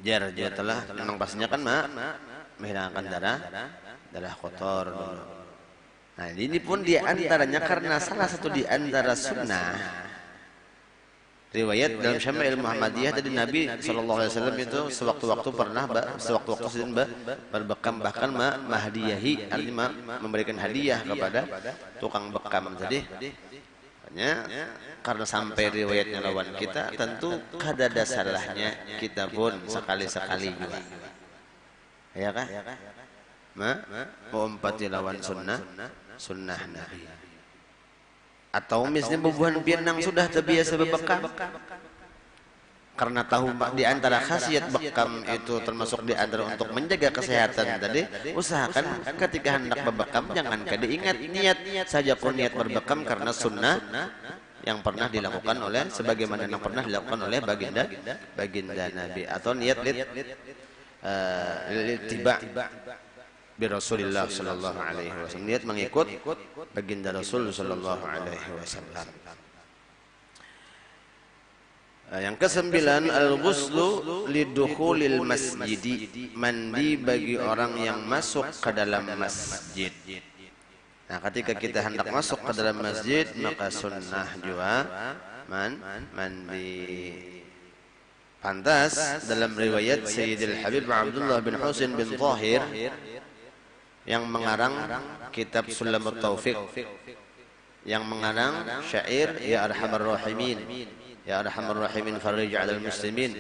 Jar telah memang pastinya kan menghilangkan darah kotor dulu. Nah, ini pun di antaranya karena salah satu di antara sunnah riwayat dalam Syama'il Muhammadiyah dari Nabi Shallallahu Alaihi Wasallam itu sewaktu-waktu pernah sedang berbekam, bahkan mahdiyahi, artinya memberikan hadiah kepada tukang bekam. Jadi karena sampai riwayatnya lawan kita, tentu kada ada salahnya kita pun sekali-sekali juga, ya kan? Mengumpati lawan sunnah Nabi. Atau misalnya bebuhan pianang sudah terbiasa berbekam, karena tahu di antara khasiat bekam itu termasuk di antara untuk menjaga kesehatan tadi, usahakan ketika hendak berbekam jangan kada ingat niat saja pun niat berbekam, karena sunnah yang pernah dilakukan oleh sebagaimana yang pernah dilakukan oleh baginda Nabi, atau niat tiba bi Rasulillah sallallahu alaihi wasallam, niat mengikut baginda Rasul sallallahu alaihi wasallam. Yang kesembilan, al-ghuslu lidukhulil masjid, mandi bagi orang yang masuk ke dalam masjid. Nah, ketika kita hendak masuk ke dalam masjid, maka sunnah juga mandi. Pantas dalam riwayat Sayyidil Habib Abdullah bin Husain bin Tahir yang mengarang kitab Sulamut Taufiq, yang mengarang syair Ya Arhamar Rahimin, Ya Arhamar Rahimin farij 'alal muslimin,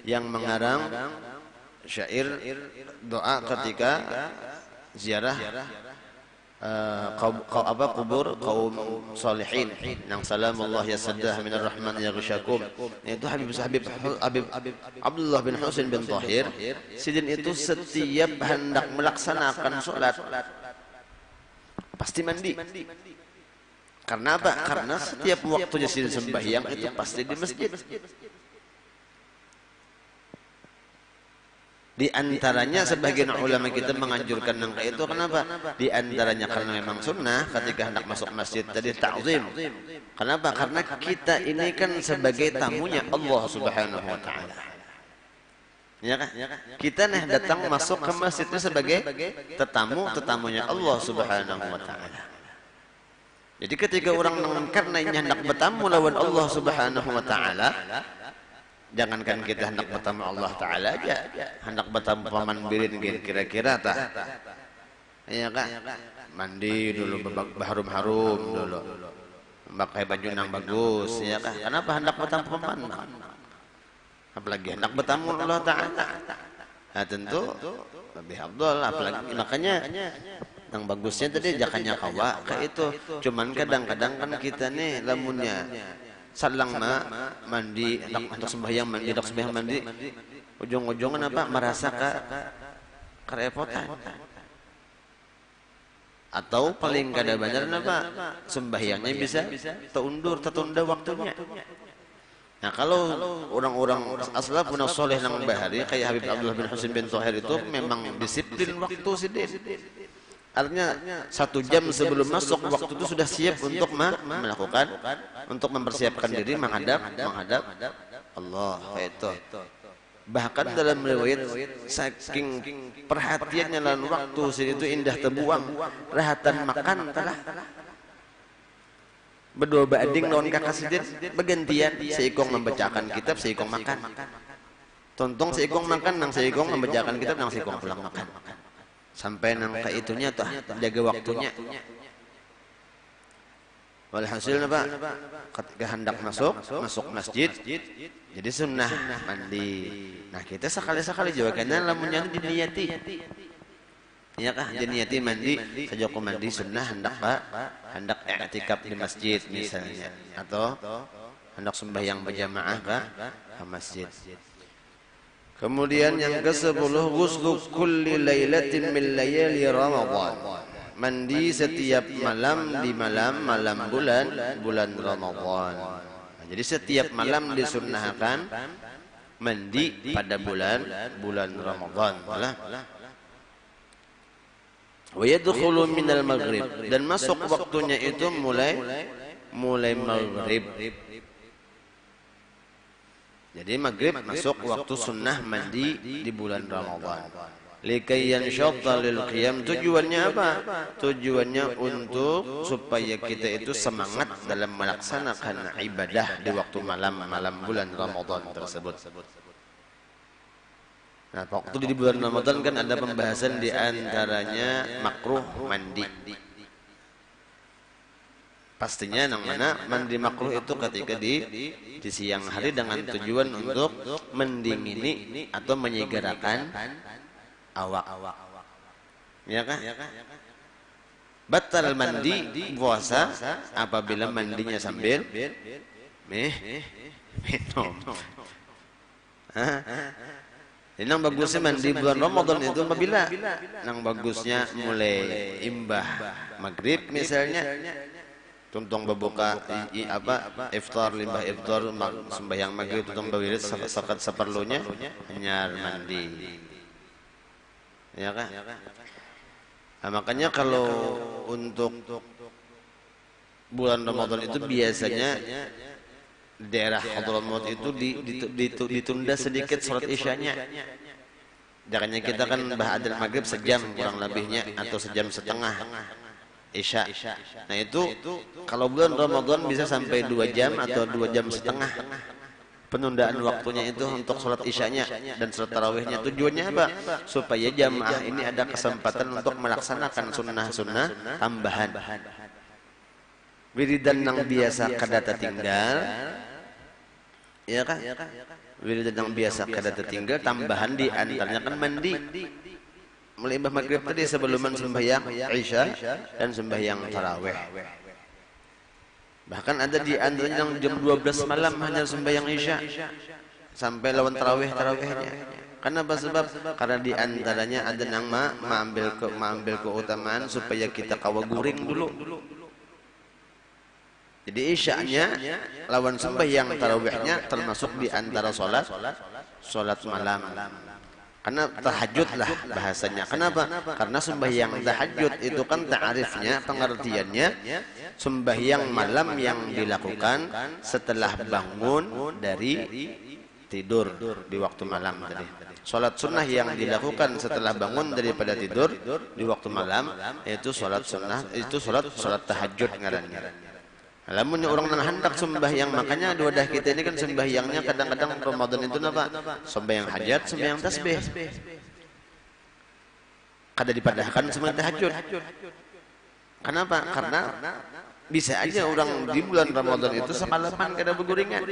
yang mengarang syair doa ketika ziarah kubur kaum salihin, yang salamullah ya saddah minar rahman ya ghasyakum. Itu Habib Abdullah bin Husain bin Tahir, sidin itu setiap hendak melaksanakan sholat pasti mandi. Karena apa? Karena setiap waktunya sidin sembahyang itu pasti di masjid. Di antaranya sebagian ulama kita menganjurkan nangka itu, kenapa? Di antaranya karena memang sunnah ketika hendak masuk masjid tadi ta'zim. Kenapa? Karena kita ini kan sebagai tamunya Allah Subhanahu wa taala. Ya kan? Kita nih datang masuk ke masjid itu sebagai tetamunya Allah Subhanahu wa taala. Jadi ketika orang karena hendak bertamu lawan Allah Subhanahu wa taala, jangankan kita hendak bertamu Allah Ta'ala aja, hendak bertamu paman birin kira-kira tak, ya kan? Mandi dulu, berharum-harum dulu, pakai baju yang bagus, ya kan? Kenapa hendak bertamu paman? Apalagi hendak bertamu Allah Ta'ala, nah tentu lebih afdal. Apalagi makanya yang bagusnya tadi jangannya kawa kayak itu. Cuman kadang-kadang kan kita nih lamunnya salang mandi untuk sembahyang mandi, ujung-ujungan apa merasa kerepotan, atau paling kada benar apa sembahyangnya bisa tertunda waktunya. Nah, kalau orang-orang aslafun saleh nang bahari kayak Habib Abdullah bin Husain bin Tahir itu memang disiplin waktu sidin. Artinya 1 jam sebelum masuk waktu itu sudah siap untuk melakukan, untuk mempersiapkan diri menghadap Allah. Itu bahkan dalam riwayat saking perhatiannya dalam waktu itu indah terbuang, rahatan makan telah berdua bading lawan kakak sidin bergantian, seikong membacakan kitab, seikong makan. Tontong seikong makan, nang seikong membacakan kitab, nang seikong pulang makan. Sampai nang kaitunya tuh jaga waktunya. Walhasil apa? Ketika hendak masuk masjid, jadi sunnah mandi. Nah kita sekali-sekali juga karena lamunnya itu diniati. Ya kah? Diniati mandi, sajoko mandi sunnah hendak i'tikaf di masjid misalnya, atau hendak sembahyang berjamaah ke masjid. Kemudian yang ke-10 ghuslu kulli lailatin min layali Ramadan. Mandi setiap malam di malam bulan Ramadan. Nah, jadi setiap malam disunnahkan mandi pada bulan Ramadan. Wa yadkhulu minal maghrib, dan masuk waktunya itu mulai maghrib. Jadi maghrib masuk waktu sunnah mandi di bulan Ramadan. Likai yanshatta lil qiyam, tujuannya apa? Tujuannya untuk supaya kita itu semangat dalam melaksanakan ibadah di waktu malam bulan Ramadan tersebut. Nah, waktu di bulan Ramadan kan ada pembahasan di antaranya makruh mandi. Pastinya yang mana mandi makruh itu ketika di siang hari dengan tujuan untuk mendingini atau menyegerakan awak. Ya kan? Batal mandi puasa apabila mandinya sambil minum. Yang bagusnya mandi bulan Ramadan itu apabila yang bagusnya mulai imbah maghrib misalnya. Tuntong berbuka iftar, limbah iftar, sembahyang maghrib, tuntong berwirid sakat seperlunya, hanya mandi. Ya kan? Nah, makanya kalau untuk bulan Ramadan itu biasanya daerah Hadramaut itu ditunda sedikit sholat isyanya. Jangannya kita kan ba'dal maghrib sejam kurang lebihnya atau sejam setengah. Isya. Nah itu kalau bulan Ramadan bisa sampai 2 jam atau 2 jam setengah penundaan waktunya itu untuk sholat isyanya dan sholat tarawihnya. Tujuannya apa? Supaya jamaah ini ada kesempatan untuk melaksanakan sunnah-sunnah tambahan. Wiridan yang biasa kadata tinggal, ya kan? Wiridan yang biasa kadata tinggal tambahan di antaranya kan mandi. Mulai maghrib tadi sebelum sembahyang Isya dan sembahyang tarawih. Bahkan ada di antaranya yang jam 12 malam hanya sembahyang Isya sampai lawan tarawihnya. Kenapa? Sebab karena di antaranya ada yang mengambil keutamaan supaya kita kawa guring dulu. Jadi Isya'nya lawan sembahyang tarawihnya termasuk di antara salat malam. Karena tahajud lah bahasanya. Kenapa? Karena sembahyang tahajud itu kan ta'arifnya, pengertiannya sembahyang malam yang dilakukan setelah bangun dari tidur di waktu malam tadi. Salat sunnah yang dilakukan setelah bangun daripada tidur di waktu malam yaitu salat sunnah, itu salat tahajud ngarannya. Lamun orang nang hendak sembahyang, makanya dua dah kita ini kan sembahyangnya kadang-kadang Ramadan itu apa? Sembahyang hajat, sembahyang tasbih. Kada dipadahkan sembahyang tahajud. Kenapa? Karena bisa aja orang di bulan Ramadan itu semalaman kada berguringan.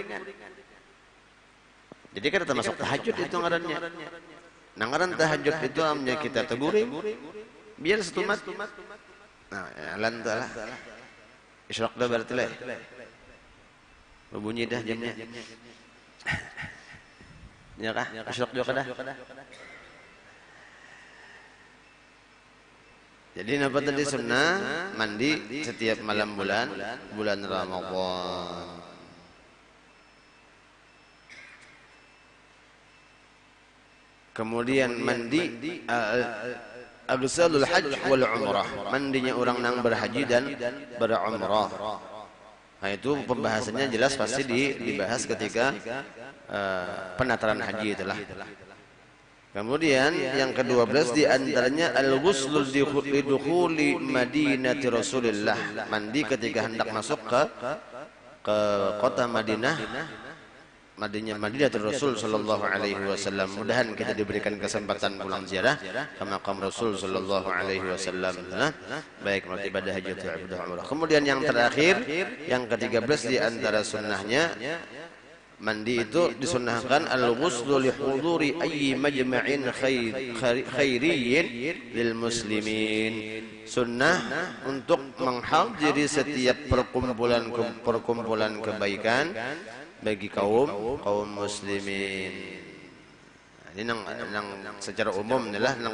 Jadi kada termasuk tahajud itu ngarannya. Nangaran tahajud itu amnya kita teguring biar setumat. Nah, lantalah. Isyraq dah berarti lah. Berbunyi dah jamnya. Ya kah? Isyraq juga dah. Jadi napa tadi sunnah mandi setiap malam bulan Ramadan. Kemudian mandi Agsalul hajj wal umrah, mandinya orang yang berhaji dan berumrah. Nah itu pembahasannya jelas pasti dibahas ketika penataran haji itulah. Kemudian yang ke-12 di antaranya al-ghuslu lidukhuli Madinati Rasulillah, mandi ketika hendak masuk ke kota Madinah, Madinatul Rasul sallallahu alaihi wasallam. Mudahan kita diberikan kesempatan pulang ziarah ke makam Rasul sallallahu alaihi wasallam. Baik melalui ibadah haji atau ibadah umrah. Kemudian yang terakhir, yang ke-13 di antara sunnahnya mandi itu disunnahkan al-ghuslu li huduri ayyi majma'in khairiyyin lil muslimin. Sunnah untuk menghadiri setiap perkumpulan kebaikan bagi kaum muslimin. Ini nang secara umum adalah nang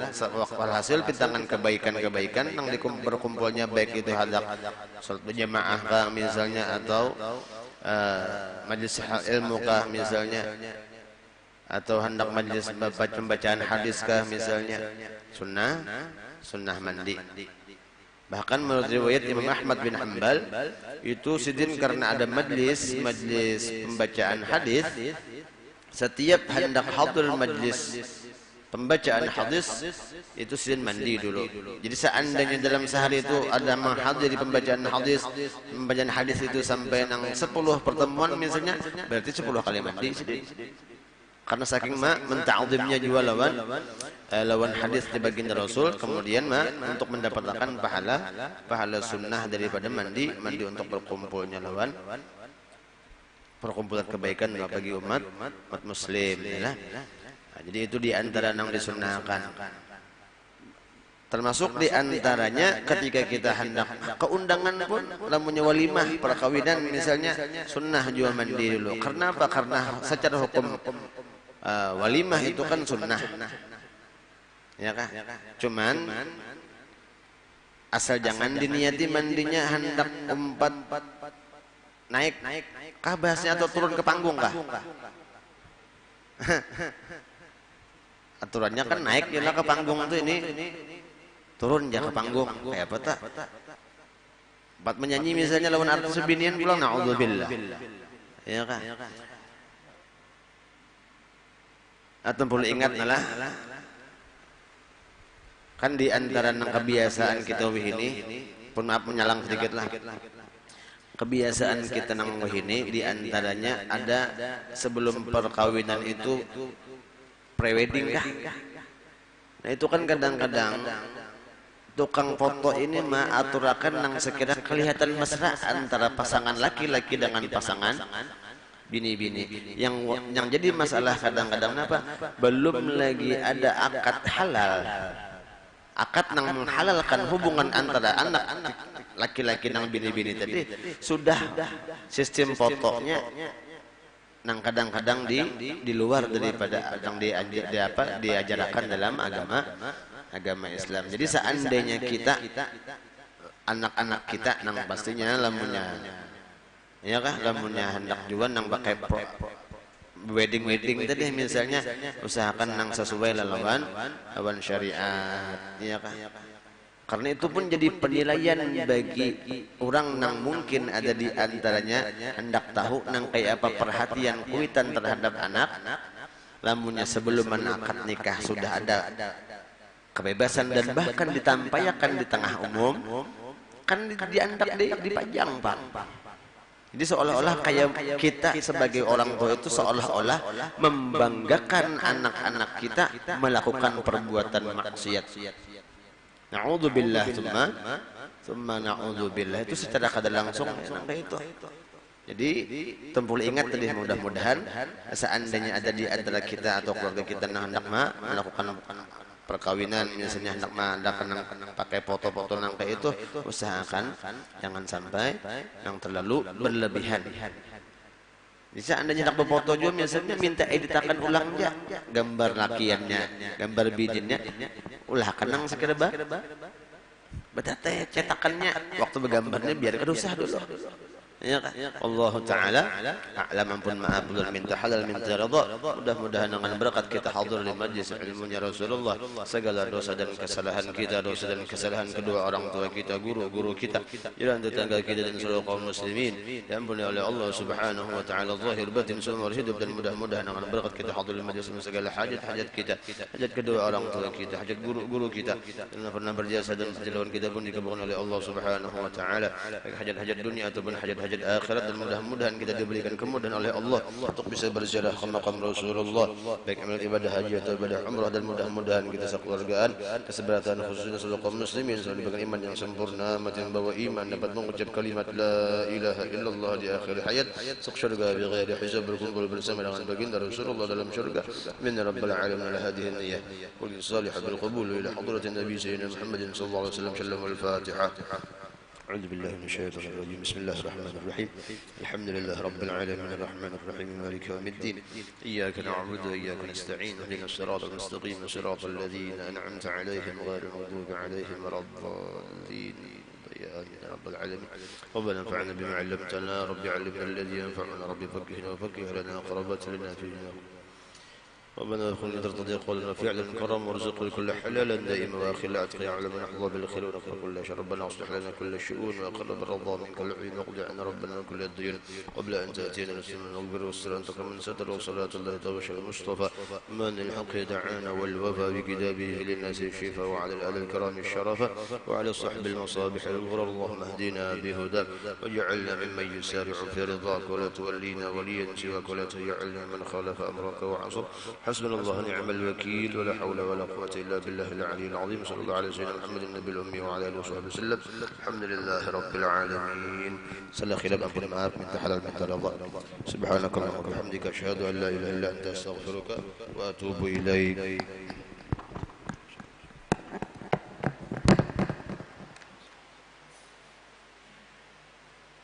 hasil pintangan kebaikan nang berkumpulnya, baik itu hendak salat berjamaah kah misalnya, atau majlis ilmu kah misalnya, atau hendak majlis pembacaan hadis kah misalnya, sunnah mandi. Bahkan menurut riwayat Imam Ahmad bin Hanbal itu sidin karena ada majlis pembacaan hadis, setiap hendak hadir majlis pembacaan hadis itu sidin mandi dulu. Jadi seandainya dalam sehari itu ada menghadiri pembacaan hadis itu sampai 10 pertemuan misalnya, berarti 10 kali mandi sidin. Karena saking menta'zimnya juga lawan hadis di baginda Rasul, kemudian untuk mendapatkan pahala sunnah daripada mandi untuk berkumpulnya lawan perkumpulan kebaikan bagi umat muslim ya. Nah, jadi itu di antara yang disunnahkan. Termasuk di antaranya ketika kita hendak keundangan pun, lamunnya walimah perkawinan misalnya, sunnah juga mandi dulu. Karena apa? Karena secara hukum walimah itu kan sunnah, ya kah? Cuman asal jangan diniati mandinya hendak naik kah bahasnya, atau turun ke panggung kah? Aturannya kan naik ya ke panggung itu, ini turun ya ke panggung kayak apa tak? Buat menyanyi misalnya lawan artis binian pulang, naudzubillah, ya kah? Atau perlu ingat nalah, kan di antara kebiasaan kita ini, pun maaf menyalang sedikit lah, kebiasaan kita nang ini di antaranya ada sebelum perkawinan itu prewedding kah? Nah itu kan kadang-kadang tukang foto ini aturakan nang sekira kelihatan mesra antara pasangan laki-laki dengan pasangan bini-bini. Yang jadi masalah kadang-kadang apa? Belum lagi ada akad halal, akad nang menghalalkan hubungan antara anak laki-laki nang bini-bini tadi, sudah sistem fotonya nang kadang-kadang di luar daripada yang diajarkan dalam agama Islam. Jadi seandainya kita anak-anak kita nang pastinya lamunnya, ya kah, lamunnya hendak juga nang pakai wedding tadi misalnya, usahakan nang sesuai lawan syariat, ya kah? Karena itu pun jadi penilaian bagi orang nang mungkin ada di antaranya hendak tahu nang kayak apa perhatian kuitan terhadap anak, lamunnya sebelum akad nikah sudah ada kebebasan dan bahkan ditampaikan di tengah umum, kan diandak dipajang Pak. Jadi seolah-olah kayak kita sebagai orang tua itu seolah-olah membanggakan anak-anak kita melakukan perbuatan maksiat. Na'udzubillah tsumma na'udzubillah, itu secara kadar langsung kayak itu. Jadi tempul ingat tadi, mudah-mudahan seandainya ada di antara kita atau keluarga kita yang hendak melakukan perkawinan misalnya, hendak pakai foto-foto nang kayak itu, usahakan jangan sampai yang terlalu berlebihan. Bisa anda hendak berfoto juga misalnya, minta editakan ulang aja gambar lakiannya, gambar bidinnya, ulah kenang sekedar betete cetakannya waktu bergambarnya biar kedusah dulu. Ya kan? Allah Ta'ala a'lam, ampun maaf, belum minta halal minta redha. Mudah-mudahan dengan berkat kita hadir di majlis ilmunya Rasulullah, segala dosa dan kesalahan kita, dosa dan kesalahan kedua orang tua kita, guru-guru kita, jiran tetangga kita dan seluruh kaum muslimin diampuni oleh Allah Subhanahu wa Ta'ala zahir batin seumur hidup. Dan mudah-mudahan dengan berkat kita hadir di majlis segala hajat-hajat kita, hajat kedua orang tua kita, hajat guru-guru kita yang pernah berjasa dan perjalanan kita pun dikabulkan oleh Allah Subhanahu wa Ta'ala, baik hajat-hajat dunia ataupun hajat-hajat akhirat. Dan mudah-mudahan kita diberikan kemudahan oleh Allah untuk bisa berziarah ke makam Rasulullah, baik amal ibadah haji atau ibadah umrah. Dan mudah-mudahan kita sekeluargaan, keseberatan khususnya seluruh kaum muslimin selalu diberikan iman yang sempurna, mati yang bawa iman, dapat mengucap kalimat la ilaha illallah di akhir hayat, masuk syurga bighairi hisab, berkumpul bersama dengan baginda Rasulullah dalam syurga. Min rabbil alamin ala hadhihi niyyah wal salih bil qabul ila hadratin nabi sayyidina Muhammadin sallallahu alaihi wasallam. Shalom al Fatihah. أعوذ بالله من الشيطان الرجيم. بسم الله الرحمن الرحيم. الحمد لله رب العالمين الرحمن الرحيم مالك يوم الدين. إياك نعبد وإياك نستعين اهدنا الصراط المستقيم صراط الذين أنعمت عليهم غير المغضوب عليهم ولا الضالين. يا رب العالمين ربنا انفعنا بما علمتنا، رب علمنا الذي ينفعنا، رب فقهنا وفقه لنا قربت لنا في ديننا. ربنا ادخلنا ترتضي قولنا فعلا كرم، وارزق كل حلالا دائما واخر لا اتقي على من احظى بالخير ونقر كل شر. ربنا اصلح لنا كل الشؤون وقرب الرضا منك العين، واقضي عنا ربنا كل الدين قبل ان تاتينا نسلم نغفر والسر انت من ستر، وصلاه الله توشى المصطفى من الحق دعانا والوفى بكتابه للناس الشفاء، وعلى الال الكرام الشرفه، وعلى الصحب المصابح الغرر. اللهم اهدنا بهداك واجعلنا ممن يسارع في رضاك، ولا تولينا وليا سواك، ولا تجعلنا من خالف امرك وعصر. حسبنا الله نعم الوكيل، ولا حول ولا قوة إلا بالله العلي العظيم. صلى الله على سيدنا محمد النبي الأمي وعلى آله وصحبه وسلم. الحمد لله رب العالمين. صلى خلاف أقول معاف من تحلل من ترضى. سبحانك اللهم وبحمدك أشهد أن لا إله إلا أنت أستغفرك وأتوب إليك.